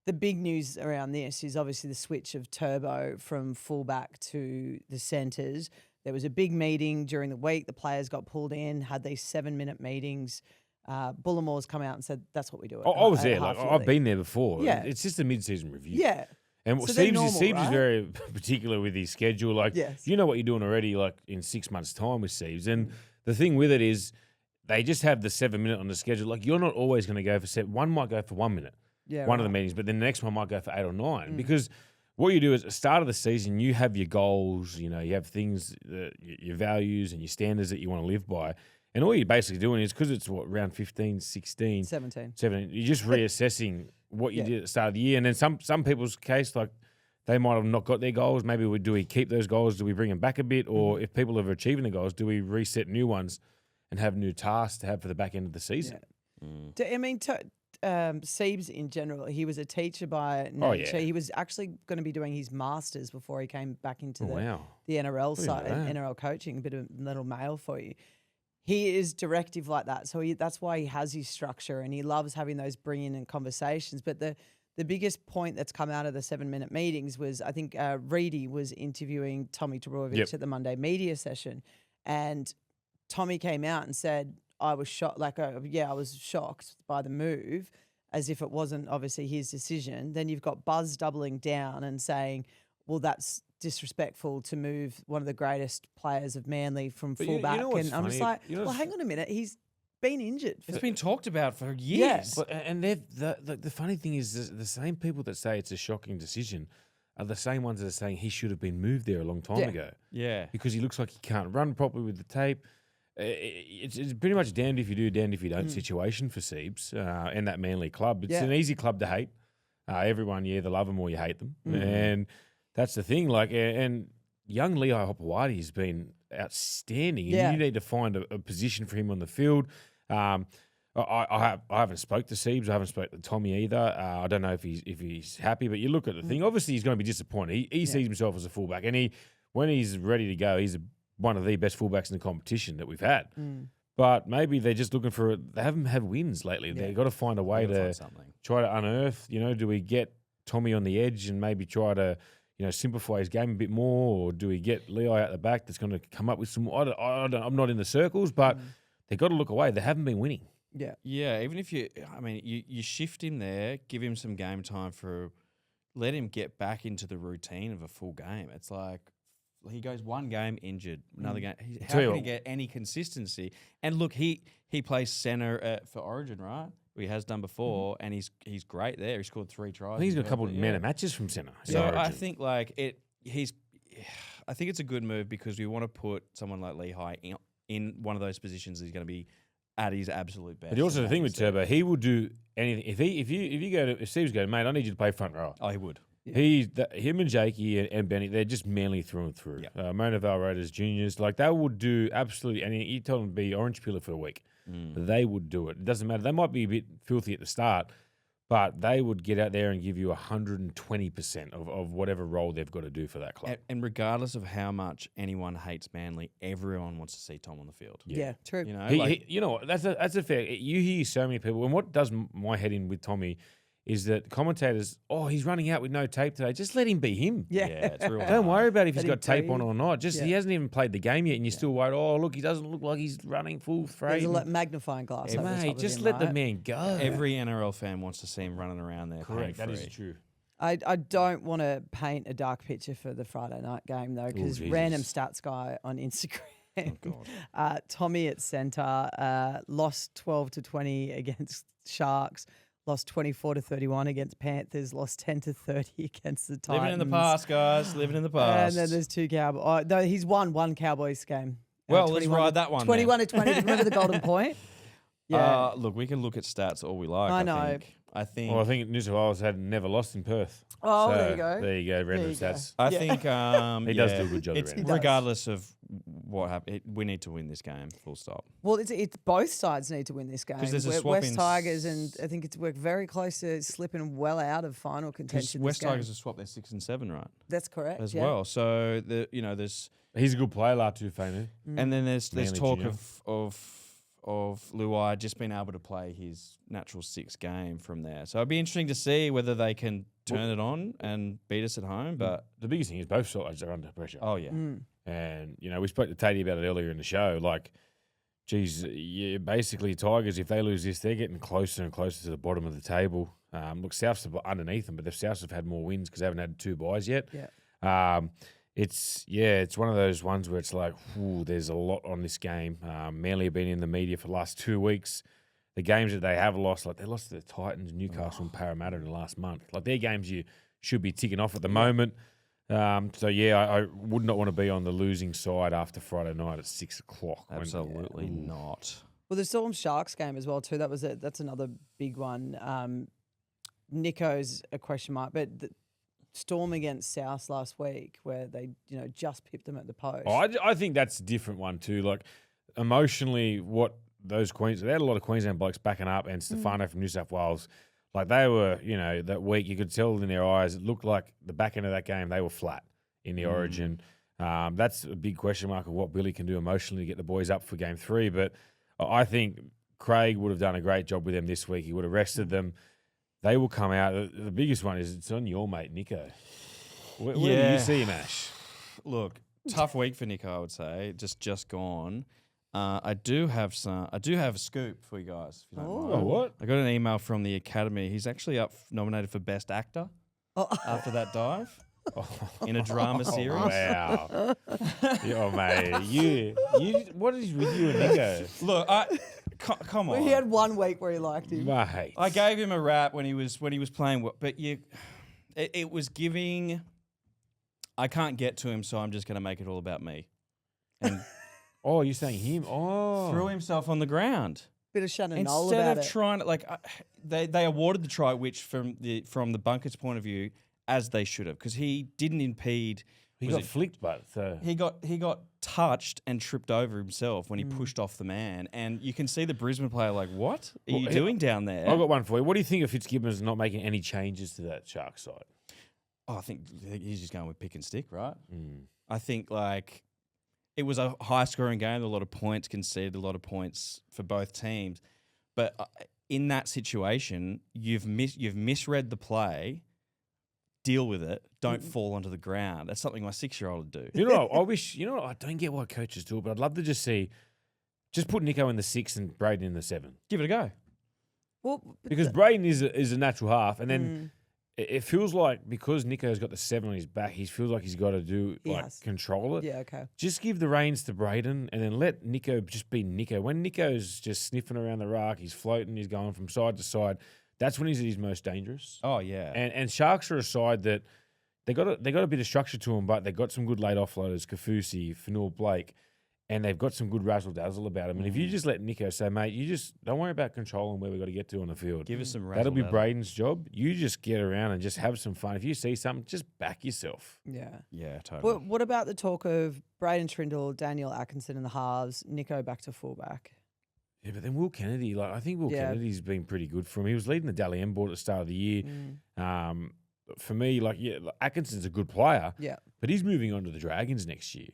The big news around this is obviously the switch of Turbo from fullback to the centres. There was a big meeting during the week. The players got pulled in, had these 7-minute meetings. Bullamore's come out and said, that's what we do. I was there. Like, I've been there before. Yeah. It's just a mid-season review. Yeah. And So they're normal, Siebes right? is very particular with his schedule. Like, Yes. you know what you're doing already, like, in 6 months' time with Siebes. And the thing with it is they just have the 7 minute on the schedule. Like you're not always going to go for 7. One might go for 1 minute. Yeah, one of the meetings, but then the next one might go for 8 or 9 because what you do is at the start of the season, you have your goals, you have things, your values and your standards that you want to live by. And all you're basically doing is because it's round 15, 16, 17. you're just reassessing what you did at the start of the year. And then some people's case, like they might have not got their goals. Maybe do we keep those goals? Do we bring them back a bit? Or if people are achieving the goals, do we reset new ones and have new tasks to have for the back end of the season? Yeah. I mean, Siebes in general, he was a teacher by nature. He was actually going to be doing his masters before he came back into the NRL side, NRL coaching. A bit of little mail for you. He is directive like that, so that's why he has his structure, and he loves having those bring-in and conversations. But the biggest point that's come out of the 7-minute meetings was, I think Reedy was interviewing Tommy Trbovich at the Monday media session, and Tommy came out and said, I was shocked. I was shocked by the move, as if it wasn't obviously his decision. Then you've got Buzz doubling down and saying, well, that's disrespectful to move one of the greatest players of Manly from fullback. And I'm just like, well, hang on a minute. He's been injured. It's been talked about for years. Yeah. And the funny thing is the same people that say it's a shocking decision are the same ones that are saying he should have been moved there a long time ago. Yeah. Because he looks like he can't run properly with the tape. It's pretty much damned if you do, damned if you don't situation for Siebes and that Manly club. It's an easy club to hate. Everyone, you either love them or you hate them. And that's the thing. And young Lehigh Hopewadi has been outstanding. And you need to find a position for him on the field. I haven't spoke to Siebes. I haven't spoke to Tommy either. I don't know if he's happy, but you look at the thing. Obviously, he's going to be disappointed. He sees himself as a fullback, and when he's ready to go, he's one of the best fullbacks in the competition that we've had. But maybe they're just looking for they haven't had wins lately. They've got to find a way to try to unearth. Do we get Tommy on the edge and maybe try to simplify his game a bit more, or do we get Lehigh out the back that's going to come up with some? I'm not in the circles, but they've got to look away. They haven't been winning. Yeah. Even if you shift him there, give him some game time let him get back into the routine of a full game. It's like he goes one game injured, another game. How can he get any consistency? And look, he plays centre for Origin, right? He has done before, and he's great there. He scored 3 tries. I think he's got a couple of man of matches from centre. So I think I think it's a good move because we want to put someone like Lehigh in one of those positions he's going to be at his absolute best. But also the thing with Turbo, he will do anything. If Steve's going, mate, I need you to play front row. Oh, he would. Yeah. Him and Jakey and Benny, they're just Manly through and through. Mona Valrodas juniors, they would do absolutely anything. You tell them to be orange peeler for a week. They would do it. It doesn't matter. They might be a bit filthy at the start, but they would get out there and give you 120% of whatever role they've got to do for that club. And regardless of how much anyone hates Manly, everyone wants to see Tom on the field. Yeah, true. That's a fair. You hear so many people, and what does my head in with Tommy is that commentators, he's running out with no tape today. Just let him be him. Yeah, it's real. Don't worry about if he's got tape on or not. He hasn't even played the game yet, and you're still worried. Oh, look, he doesn't look like he's running full freight. There's a magnifying glass. Mate, just let the man go. Every NRL fan wants to see him running around there. Correct, that is true. I don't want to paint a dark picture for the Friday night game though, because random stats guy on Instagram, Tommy at centre, lost 12-20 against Sharks. Lost 24-31 against Panthers. Lost 10-30 against the Titans. Living in the past, guys. Living in the past. And then there's 2 Cowboys. No, he's won 1 Cowboys game. Well, let's ride that one. 21-20. Remember the Golden Point? Yeah. Look, we can look at stats all we like. I know. I think. Well, I think New South Wales had never lost in Perth. Oh, there you go. There you go. Random stats. I think he does do a good job. Regardless of what happened, we need to win this game. Full stop. Well, it's both sides need to win this game. There's a swap West Tigers, and I think we're very close to slipping well out of final contention. West Tigers have swapped their 6 and 7, right? That's correct. As well. So there's. He's a good player, Latu Fainu. And then there's talk of Luai just being able to play his natural 6th game from there. So it'd be interesting to see whether they can turn it on and beat us at home. But the biggest thing is both sides are under pressure. Oh, yeah. And, we spoke to Tate about it earlier in the show. Basically Tigers, if they lose this, they're getting closer and closer to the bottom of the table. Look, Souths are underneath them, but the Souths have had more wins because they haven't had 2 buys yet. Yeah. it's one of those ones where it's like, there's a lot on this game. Manly have been in the media for the last 2 weeks. The games that they have lost, like they lost to the Titans, Newcastle, and Parramatta in the last month. Like they're games you should be ticking off at the moment. I would not want to be on the losing side after Friday night at 6 o'clock. Absolutely not. Well, the Storm Sharks game as well too. That's another big one. Nico's a question mark, but the Storm against South last week, where they just pipped them at the post. I think that's a different one too. Like emotionally, what those they had a lot of Queensland blokes backing up, and Stefano from New South Wales. Like they were, that week you could tell in their eyes. It looked like the back end of that game they were flat in the Origin. That's a big question mark of what Billy can do emotionally to get the boys up for Game 3. But I think Craig would have done a great job with them this week. He would have rested them. They will come out. The biggest one is it's on your mate Nico. Where do you see him, Ash? Look, tough week for Nico, I would say. Just gone. I do have a scoop for you guys. If you don't mind. What? I got an email from the Academy. He's actually nominated for Best Actor after that dive in a drama series. Wow. Mate. You what is with you and Nico? Look, come on. He had 1 week where he liked him. Mate. I gave him a rap when he was playing, but it was giving. I can't get to him, so I'm just going to make it all about me. And Oh, you're saying him? Oh. threw himself on the ground. Bit of Shannon Knoll Instead about of it. trying to they awarded the try, which from the bunkers' point of view, as they should have, because he didn't impede. He got flicked, but He got touched and tripped over himself when he pushed off the man, and you can see the Brisbane player like, what are you doing down there? I've got one for you. What do you think of Fitzgibbons not making any changes to that Shark side? Oh, I think he's just going with pick and stick, right? I think it was a high-scoring game, a lot of points conceded, a lot of points for both teams. But in that situation, you've misread the play. Deal with it. Don't fall onto the ground. That's something my 6-year-old would do. I don't get why coaches do it, but I'd love to just put Nico in the 6 and Braden in the 7. Give it a go. Well, Because Braden is a natural half, and then it feels like because Nico's got the 7 on his back, he feels like he's got to control it. Yeah, okay. Just give the reins to Braden and then let Nico just be Nico. When Nico's just sniffing around the ruck, he's floating, he's going from side to side. That's when he's at his most dangerous. Oh yeah. And Sharks are a side that they got a bit of structure to them, but they got some good late offloaders, Kafusi, Fanul Blake, and they've got some good razzle dazzle about them. And if you just let Nico say, mate, you just don't worry about controlling where we got to get to on the field. Give us some razzle That'll be dazzle. Braden's job. You just get around and just have some fun. If you see something, just back yourself. Yeah. Yeah, totally. What about the talk of Braden Trindle, Daniel Atkinson in the halves, Nico back to fullback? Yeah, but then Will Kennedy, I think Will Kennedy's been pretty good for him. He was leading the Dally M board at the start of the year. For me, Atkinson's a good player. Yeah. But he's moving on to the Dragons next year.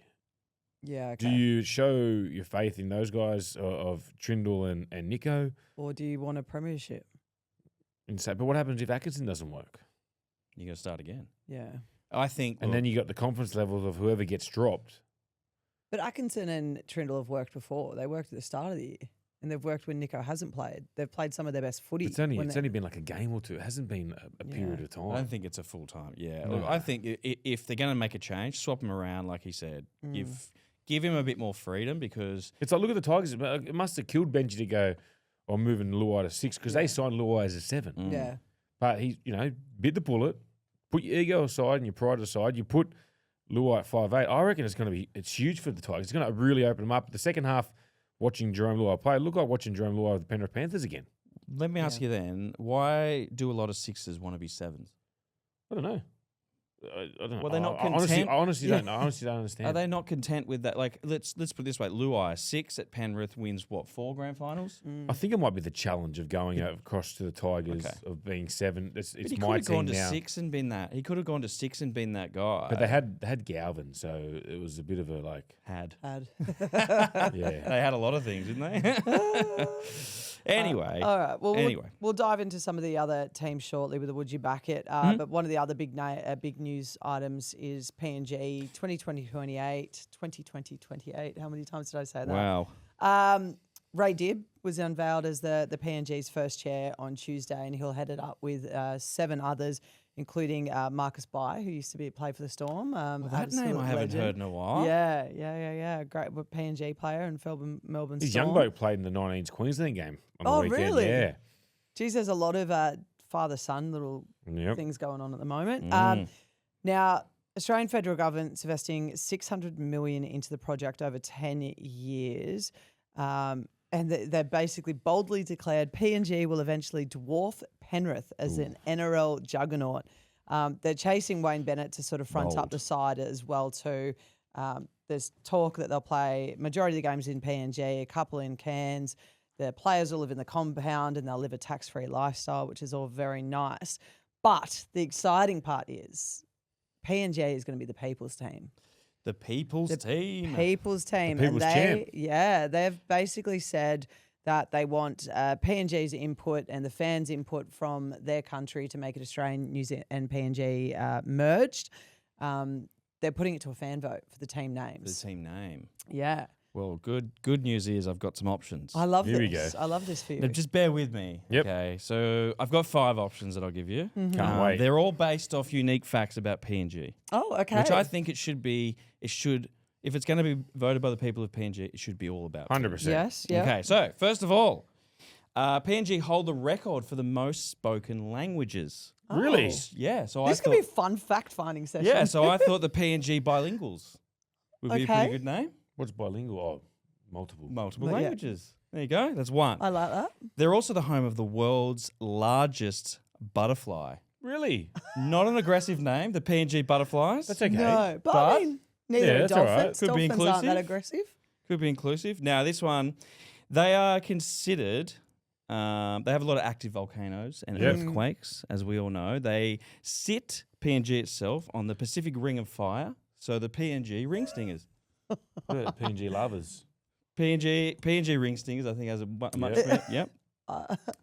Yeah, okay. Do you show your faith in those guys of Trindle and Nico? Or do you want a premiership? But what happens if Atkinson doesn't work? You got to start again. Yeah. I think. And then you got the confidence levels of whoever gets dropped. But Atkinson and Trindle have worked before. They worked at the start of the year. And they've worked when Nico hasn't played. They've played some of their best footy. It's only been like a game or two. It hasn't been a period of time. I don't think it's a full time. Yeah. No. Look, I think if they're going to make a change, swap him around, like he said. Give him a bit more freedom because it's like, look at the Tigers. It must have killed Benji to go, moving Luai to 6 because they signed Luai as a 7. Yeah. But he, bit the bullet, put your ego aside and your pride aside. You put Luai at 5'8". I reckon it's huge for the Tigers. It's going to really open them up. The second half, watching Jerome Luai play, look like watching Jerome Luai with the Penrith Panthers again. let me ask you then, why do a lot of 6s want to be 7s? I don't know. I don't know. Well, they're not I honestly content. don't know. I honestly don't understand. Are they not content with that? Like, let's put it this way: Luai 6 at Penrith wins 4 grand finals. I think it might be the challenge of going across to the Tigers of being 7. It's But he my could have team gone to now. 6 and been that. He could have gone to 6 and been that guy. But they had Galvin, so it was a bit of a Had. yeah. They had a lot of things, didn't they? Anyway. All right. Well, Anyway. we'll dive into some of the other teams shortly with the Would You Back It. But one of the other big news items is PNG 2020-28, 2020-28. How many times did I say that? Wow. Ray Dibb was unveiled as the PNG's first chair on Tuesday, and he'll head it up with 7 others, including Marcus Bai, who used to play for the Storm. That absolute name I haven't legend. heard in a while. Yeah. Great PNG player and Melbourne His Storm. young bloke played in the 19s Queensland game on the weekend. Really? Yeah. Geez, there's a lot of father-son little Yep. things going on at the moment. Mm. Now, Australian federal government's investing $600 million into the project over 10 years. And they basically boldly declared PNG will eventually dwarf Penrith as an NRL juggernaut. They're chasing Wayne Bennett to sort of front up the side as well too. There's talk that they'll play majority of the games in PNG, a couple in Cairns. The players will live in the compound and they'll live a tax-free lifestyle, which is all very nice. But the exciting part is PNG is going to be the people's team. The People's Team. People's team. The people's champ. They've basically said that they want PNG's input and the fans' input from their country to make it Australian, New Zealand and PNG merged. They're putting it to a fan vote for the team names. The team name. Yeah. Well, good news is I've got some options. I love Here we this. go. I love this for you. Now, just bear with me. Yep. Okay, so I've got 5 options that I'll give you. Can't wait. They're all based off unique facts about PNG, Oh, okay. which I think it should be. If it's going to be voted by the people of PNG, it should be all about. 100%. Yes, yeah. Okay, so first of all, PNG hold the record for the most spoken languages. Really? Yeah, so This I could thought. be a fun fact-finding session. Yeah, so I thought the PNG bilinguals would be a Okay. pretty good name. What's bilingual? Oh, multiple. Multiple Well, yeah. languages. There you go. That's one. I like that. They're also the home of the world's largest butterfly. Really? Not an aggressive name, the PNG butterflies. That's okay. No, but I But- mean, neither Yeah, are that's all right. dolphins. Could be Dolphins aren't that inclusive. aggressive. Could be inclusive. Now, this one, they are considered, they have a lot of active volcanoes and Yep. earthquakes, as we all know. They sit, PNG itself, on the Pacific Ring of Fire. So the PNG ring stingers. PNG lovers. PNG ring stingers, I think, has a much. Yep. Yep.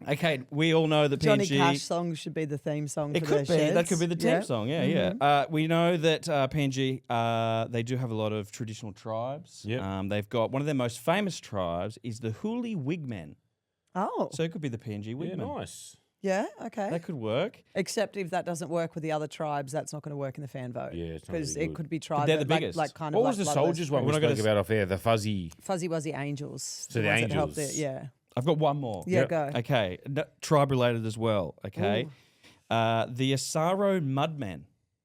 Okay, we all know that Johnny PNG. Cash song should be the theme song It for could their be. sheds. That could be the team Yeah. song. Yeah. We know that PNG, they do have a lot of traditional tribes. Yep. They've got one of their most famous tribes is the Huli Wigmen. Oh, So it could be the PNG Yeah, Wigmen. nice. yeah, okay. That could work. Except if that doesn't work with the other tribes, that's not going to work in the fan vote. Yeah, it's not gonna because be it good. could be tribes. they're the like, biggest. like kind What of was like the bloodless soldiers one we We're not gonna spoke about off air? The fuzzy. Fuzzy Wuzzy Angels. So the ones that help Angels. yeah. I've got one more. Yeah, Yep. go. Okay. Tribe related as well. Okay. The Asaro Mudmen.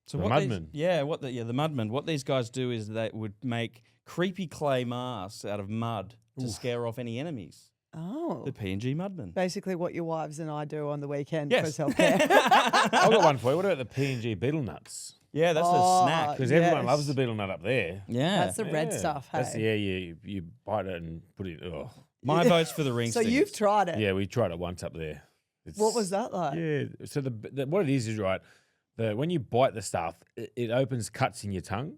So The what these- Mudmen? the Mudmen. What these guys do is they would make creepy clay masks out of mud to scare off any enemies. Oh. The PNG Mudmen. Basically what your wives and I do on the weekend Yes. for self-care. I've got one for you. What about the PNG beetle nuts? Yeah, that's Oh, a snack. Because everyone Yes. loves the beetle nut up there. Yeah. That's the red Yeah. stuff, hey? That's you bite it and put it. Oh. My vote's for the ring So stingers. you've tried it. Yeah, we tried it once up there. What was that like? Yeah. So the what it is right. When you bite the stuff, it opens cuts in your tongue,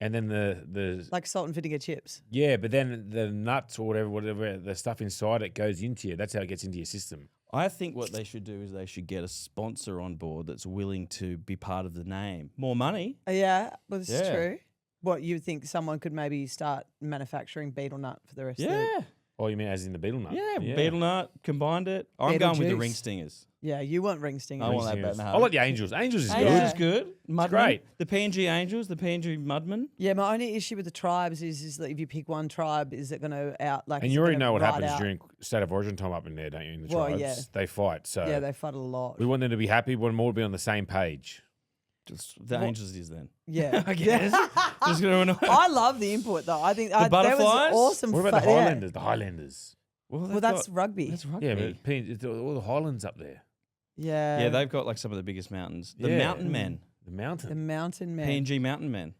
and then the Like salt and vinegar chips. yeah, but then the nuts or whatever the stuff inside it goes into you. That's how it gets into your system. I think what they should do is they should get a sponsor on board that's willing to be part of the name. More money. Yeah, well, this is Yeah. true. What, you think someone could maybe start manufacturing betel nut for the rest of the... Yeah. Oh, you mean as in the beetle nut? Yeah. Beetle nut, combined it. I'm Beetle going with the juice. ring stingers. Yeah, you want ring stingers. I want that Stingers. better. I like the angels. Angels is Angels good. is good. Mudmen. great. The PNG Angels, the PNG Mudmen. Yeah, my only issue with the tribes is that if you pick one tribe, is it going to And is you it already gonna know what ride happens out? during state of origin time up in there, don't you? In the Well, tribes, yeah. they fight. So Yeah, they fight a lot. we want them to be happy. We want them all to be on the same page. Just the Angels is then. Yeah. I guess. Just going to annoy. I love the input though. I think that was butterflies? awesome. What about the yeah. Highlanders? The Highlanders. Well, that's rugby. That's rugby. Yeah, but it's all the Highlands up there. Yeah. Yeah, they've got like some of the biggest mountains. The Yeah. Mountain Men. The mountain. the mountain men. PNG Mountain Men.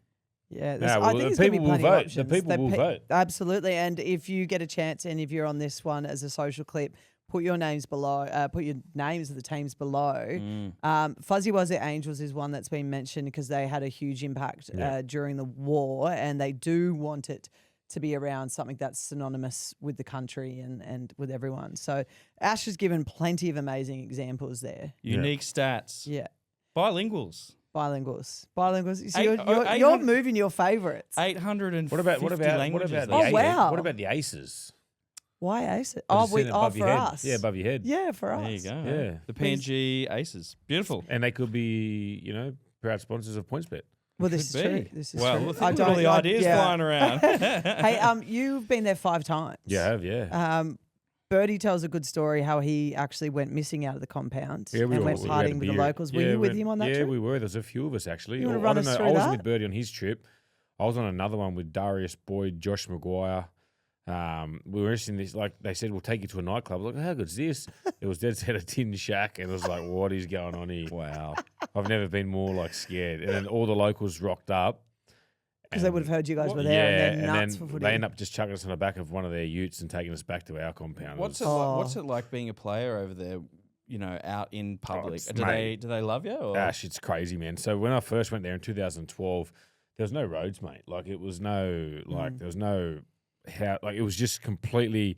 Yeah, Yeah, I well, think the there's going to be people will plenty of vote. The options. people will vote. Absolutely, and if you get a chance, and if you're on this one as a social clip, put your names below. Put your names of the teams below. Fuzzy Wuzzy Angels is one that's been mentioned because they had a huge impact during the war, and they do want it to be around something that's synonymous with the country and with everyone. So Ash has given plenty of amazing examples there. Unique stats. Yeah. Bilinguals. Bilinguals. So Eight- you're 800 moving your favourites. 850 What about languages. the Oh, wow. What about the Aces? Why Aces? I Oh, just seen it above for your head. us. Yeah, above your head. Yeah, for us. There you go. Yeah. The PNG Aces. Beautiful. And they could be, proud sponsors of PointsBet. Well, this Could is true. be. This is Well, true. look at all the ideas flying around. Hey, you've been there 5 times. Yeah, I have, yeah. Birdie tells a good story how he actually went missing out of the compound Yeah, and went we had a partying with the beer. locals. Were Yeah, you with him on that yeah, trip? we were. There's a few of us actually. You wanna Or, run I us don't know. through I wasn't that? with Birdie on his trip. I was on another one with Darius Boyd, Josh Maguire. We were in this, like they said, we'll take you to a nightclub. I was like, how good's this? It was dead set a tin shack, and it was like, what is going on here? Wow. I've never been more like scared. And then all the locals rocked up. Because they would have heard you guys were there and they're nuts for footy. They end up just chucking us on the back of one of their utes and taking us back to our compound. What's it like being a player over there? Out in public. Do they love you? Or? Ash, it's crazy, man. So when I first went there in 2012, there was no roads, mate. Like it was there was no it was just completely.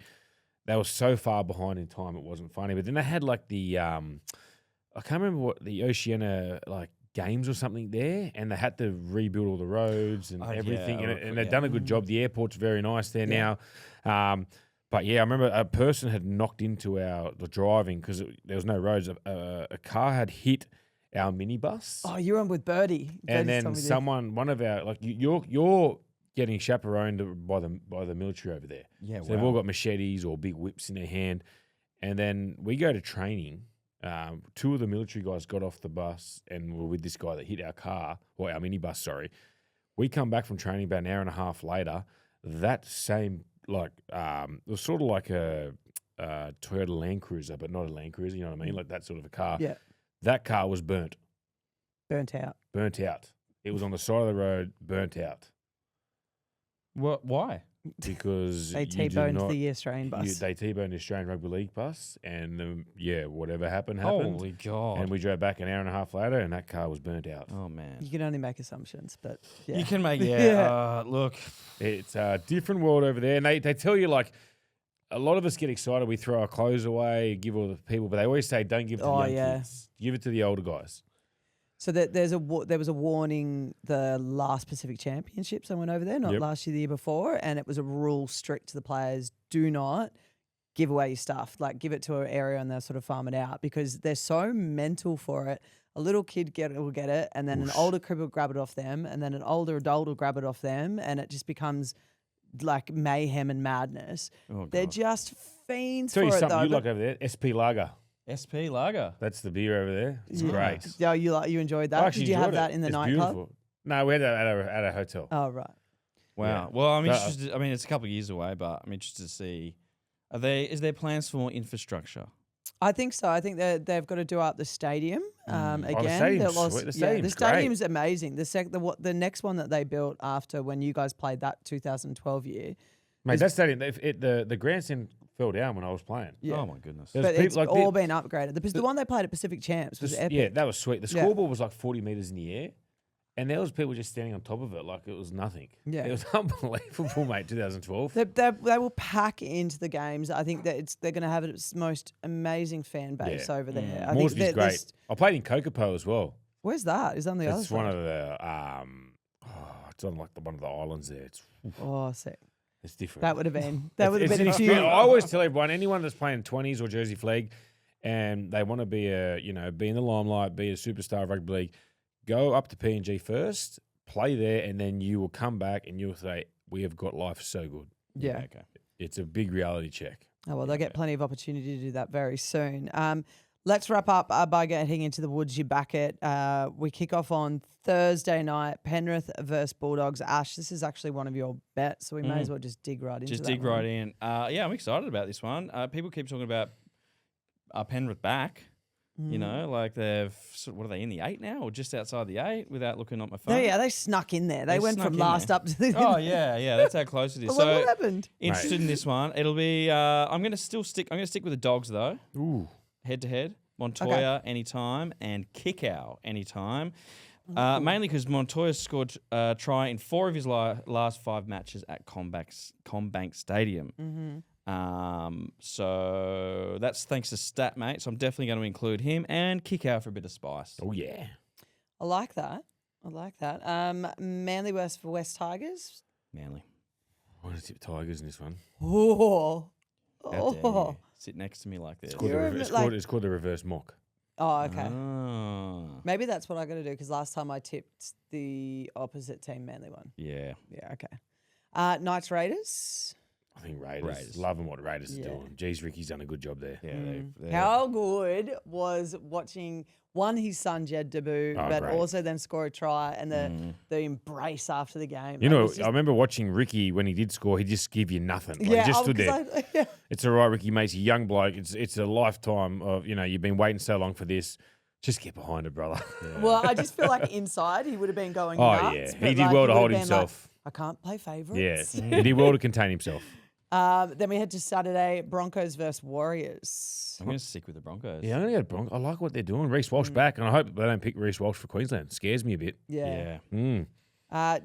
They were so far behind in time, it wasn't funny. But then they had like the I can't remember what the Oceania games or something there, and they had to rebuild all the roads and everything, and they've done a good job. The airport's very nice there now. But yeah, I remember a person had knocked into the driving because there was no roads. A car had hit our minibus. Oh, you were with Birdie. And Birdie's then told me one of our you're getting chaperoned by the military over there. Yeah, so they've all got machetes or big whips in their hand, and then we go to training. 2 of the military guys got off the bus and were with this guy that hit our car, or our minibus, sorry. We come back from training about an hour and a half later. That same, it was sort of like a Toyota Land Cruiser, but not a Land Cruiser, you know what I mean? Like that sort of a car. Yeah. That car was burnt out. It was on the side of the road, burnt out. What? Why? Because They T-boned the Australian bus. They T-boned the Australian Rugby League bus, and whatever happened. Holy God. And we drove back an hour and a half later, and that car was burnt out. Oh, man. You can only make assumptions, but yeah. You can make, look. It's a different world over there, and they tell you, a lot of us get excited. We throw our clothes away, give all the people, but they always say, don't give it to the young kids. Give it to the older guys. So there was a warning the last Pacific Championships I went over there, not last year, the year before, and it was a rule strict to the players: do not give away your stuff. Give it to an area and they'll sort of farm it out because they're so mental for it. A little kid will get it, and then an older crib will grab it off them, and then an older adult will grab it off them, and it just becomes like mayhem and madness. Oh, they're just fiends Tell for you it, something though. you like over there, SP Lager. SP Lager. That's the beer over there. It's great. Yeah, you enjoyed that? I actually Did you have enjoyed that it. in the It's nightclub? beautiful. No, we had that at a hotel. Oh, right. Wow. Yeah. Well, I'm But, interested. I mean, it's a couple of years away, but I'm interested to see. Is there plans for more infrastructure? I think so. I think they've got to do up the stadium again. stadium's sweet. The stadium's great. stadium's amazing. The next one that they built after when you guys played that 2012 year. Mate, that stadium, the grandstand fell down when I was playing. Yeah. Oh my goodness. There's But people it's like all been upgraded. The one they played at Pacific Champs was epic. Yeah, that was sweet. The Yeah. scoreboard was like 40 meters in the air, and there was people just standing on top of it like it was nothing. Yeah. It was unbelievable, mate. 2012. They will pack into the games. I think that they're going to have its most amazing fan base Yeah. over there. I think Moresby's great. I played in Kokopo as well. Where's that? Is that on the other It's side? one of the it's on one of the islands there. Oh, sick. It's different. That would have been. That would have It's been an a few. experience. I always tell everyone, anyone that's playing 20s or Jersey flag, and they want to be be in the limelight, be a superstar of rugby league, go up to PNG first, play there, and then you will come back and you'll say, "We have got life so good." Yeah. Okay. It's a big reality check. Oh, well, they'll get plenty of opportunity to do that very soon. Let's wrap up by getting into the Woods You Back It. We kick off on Thursday night, Penrith versus Bulldogs. Ash, this is actually one of your bets, so we may as well just dig right into Just that dig one. right in. Yeah, I'm excited about this one. People keep talking about Penrith back. You know, like what are they in the 8 now, or just outside the 8? Without looking at my phone. They snuck in there. They went snuck from in last there. up to the. Oh yeah, that's how close it is. Well, So what happened? interested in this one. It'll be. I'm gonna stick with the Dogs though. Ooh. Head to head. Montoya anytime and Kickow anytime. Mainly because Montoya scored a try in 4 of his last 5 matches at Combank Stadium. So that's thanks to Statmate. So I'm definitely going to include him and Kickow for a bit of spice. Oh yeah. I like that. Manly West Tigers. Manly. I want to tip Tigers in this one. Oh, How dare Oh. you sit next to me like this? It's called, You're it's called the reverse mock. Oh, okay. Ah. Maybe that's what I got to do because last time I tipped the opposite team, Manly won. Yeah. Yeah, okay. Knights Raiders. I think Raiders. Raiders. Loving what Raiders Yeah. are doing. Geez, Ricky's done a good job there. Yeah. How good was watching his son Jed debut, Oh, but great. also them score a try and the embrace after the game. You Like, it know, was just- I remember watching Ricky when he did score. He just give you nothing. Like, yeah, he just oh, stood 'cause there. yeah. It's all right, Ricky, mate. He's a young bloke. It's a lifetime of, you've been waiting so long for this. Just get behind it, brother. Well, I just feel like inside he would have been going Oh, nuts. yeah. but He did like, well to would have hold been himself. Like, I can't play Yeah. favourites. He did well to contain himself. Then we head to Saturday, Broncos versus Warriors. I'm going to stick with the Broncos. Yeah, I'm going to go Broncos. I like what they're doing. Reece Walsh back, and I hope they don't pick Reece Walsh for Queensland. Scares me a bit. Yeah. Mm.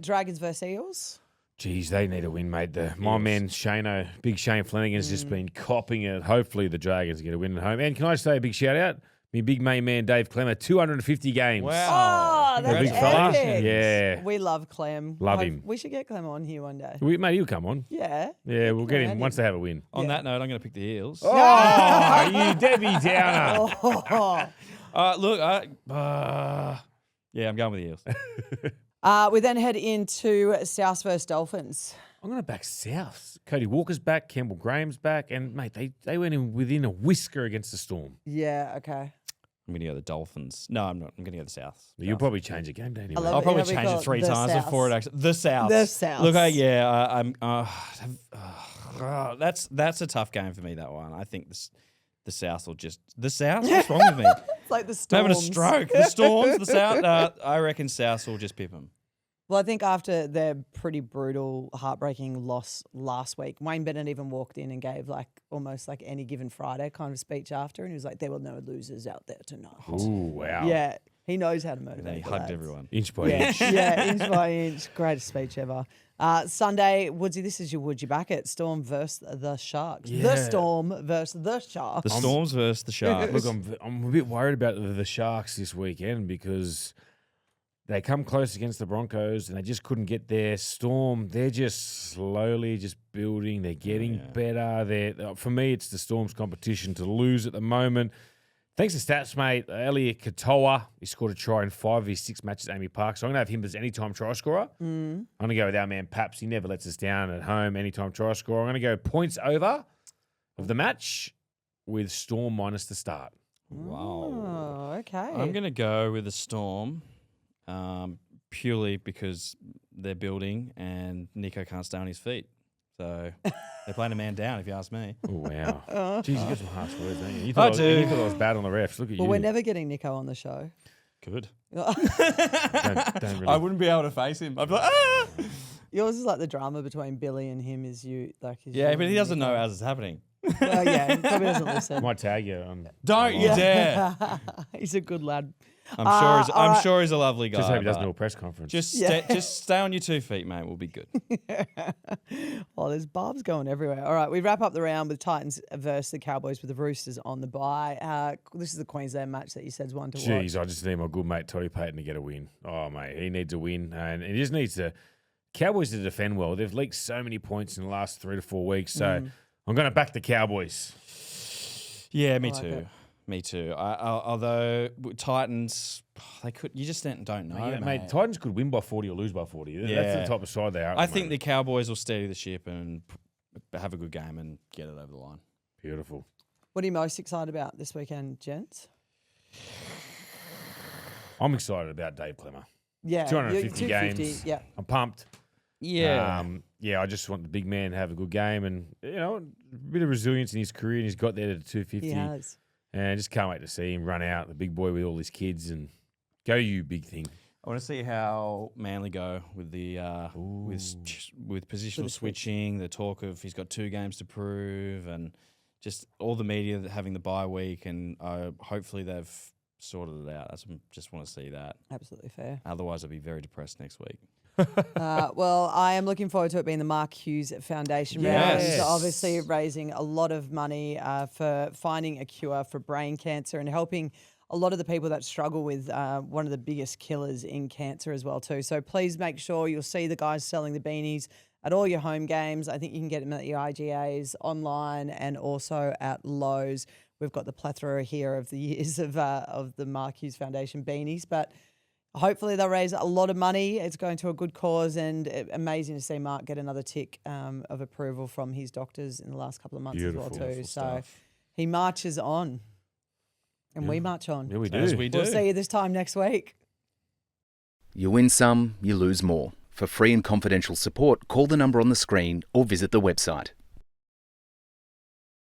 Dragons versus Eels. Geez, they need a win, mate. My man Shano, big Shane Flanagan's just been copping it. Hopefully the Dragons get a win at home. And can I say a big shout out? My big main man Dave Clemmer, 250 games. Wow. Oh, that's big fella? epic. Yeah. We love Clem. Love him. We should get Clem on here one day. Mate, he'll come on. Yeah. Yeah, we'll get him Clem. once they have a win. On that note, I'm going to pick the Eels. Oh, you Debbie Downer. Look, yeah, I'm going with the Eels. We then head into South versus Dolphins. I'm going to back South. Cody Walker's back, Campbell Graham's back, and, mate, they went in within a whisker against the Storm. Yeah, okay. I'm going to go the Dolphins. No, I'm not. I'm going to go the South. You'll probably change the game day anyway. I love I'll it. probably You know, we change call it 3 the times South. before it actually. The South. The South. Look, that's a tough game for me. That one. I think the South will just the South. What's wrong with me? It's like the I'm Storms. having a stroke. The Storms. The South. I reckon South will just pip them. Well, I think after their pretty brutal, heartbreaking loss last week, Wayne Bennett even walked in and gave almost like any given Friday kind of speech after, and he was like, "There were no losers out there tonight." Ooh, wow. Yeah, he knows how to motivate. And then he the hugged lads. everyone. Inch by Yeah, inch. yeah, inch by inch. Greatest speech ever. Sunday, Woodsy, this is your Would You Back It? Storm versus the Sharks. The Yeah. Storm versus the Sharks. The Storms versus the Sharks. Look, I'm a bit worried about the Sharks this weekend because they come close against the Broncos and they just couldn't get there. Storm, they're just slowly just building. They're getting better. For me, it's the Storm's competition to lose at the moment. Thanks to stats, mate. Elliot Katoa, he scored a try in 5 of his 6 matches at Amy Park. So I'm going to have him as anytime try scorer. I'm going to go with our man Paps. He never lets us down at home, anytime try scorer. I'm going to go points over of the match with Storm minus the start. Wow. Oh, okay. I'm going to go with the Storm purely because they're building and Nico can't stay on his feet. So they're playing a man down, if you ask me. Oh, wow. Jeez, you got some harsh words, don't you? You I thought, do. you thought I was bad on the refs. Look at Well, you. we're never getting Nico on the show. Good. don't really. I wouldn't be able to face him. I'd be like, ah! Yours is like the drama between Billy and him is you. Yeah, but he doesn't know as it's happening. Well, yeah, he probably doesn't listen. Might tag you. Don't you dare. He's a good lad. I'm sure he's a lovely guy. Just hope he doesn't but do a press conference. Just stay on your 2 feet, mate. We'll be good. Oh, there's barbs going everywhere. All right, we wrap up the round with Titans versus the Cowboys with the Roosters on the bye. This is the Queensland match that you said's one to watch. Jeez, I just need my good mate Toddy Payton to get a win. Oh, mate, he needs a win. And he just needs to... Cowboys to defend well. They've leaked so many points in the last 3 to 4 weeks. So I'm going to back the Cowboys. Yeah, me like too. it. Me too. Although Titans, they could. You just don't know, Yeah, mate. mate, Titans could win by 40 or lose by 40. That's Yeah. the type of side they are. at I the think the moment. Cowboys will steady the ship and have a good game and get it over the line. Beautiful. What are you most excited about this weekend, gents? I'm excited about Dave Clemmer. Yeah, 250 games. Yeah. I'm pumped. Yeah. I just want the big man to have a good game and, a bit of resilience in his career, and he's got there to 250. He has. And I just can't wait to see him run out, the big boy with all his kids, and go you, big thing. I want to see how Manly go with the with positional switching. The talk of he's got 2 games to prove, and just all the media having the bye week, and hopefully they've sorted it out. I just want to see that. Absolutely fair. Otherwise, I'll be very depressed next week. Well, I am looking forward to it being the Mark Hughes Foundation Yes. round. Obviously, raising a lot of money for finding a cure for brain cancer and helping a lot of the people that struggle with one of the biggest killers in cancer as well too. So please make sure you'll see the guys selling the beanies at all your home games. I think you can get them at your IGAs, online, and also at Lowe's. We've got the plethora here of the years of the Mark Hughes Foundation beanies, but hopefully they'll raise a lot of money. It's going to a good cause, and amazing to see Mark get another tick of approval from his doctors in the last couple of months as well too. So he marches on, and we march on. Yeah, we do. As we do. We'll see you this time next week. You win some, you lose more. For free and confidential support, call the number on the screen or visit the website.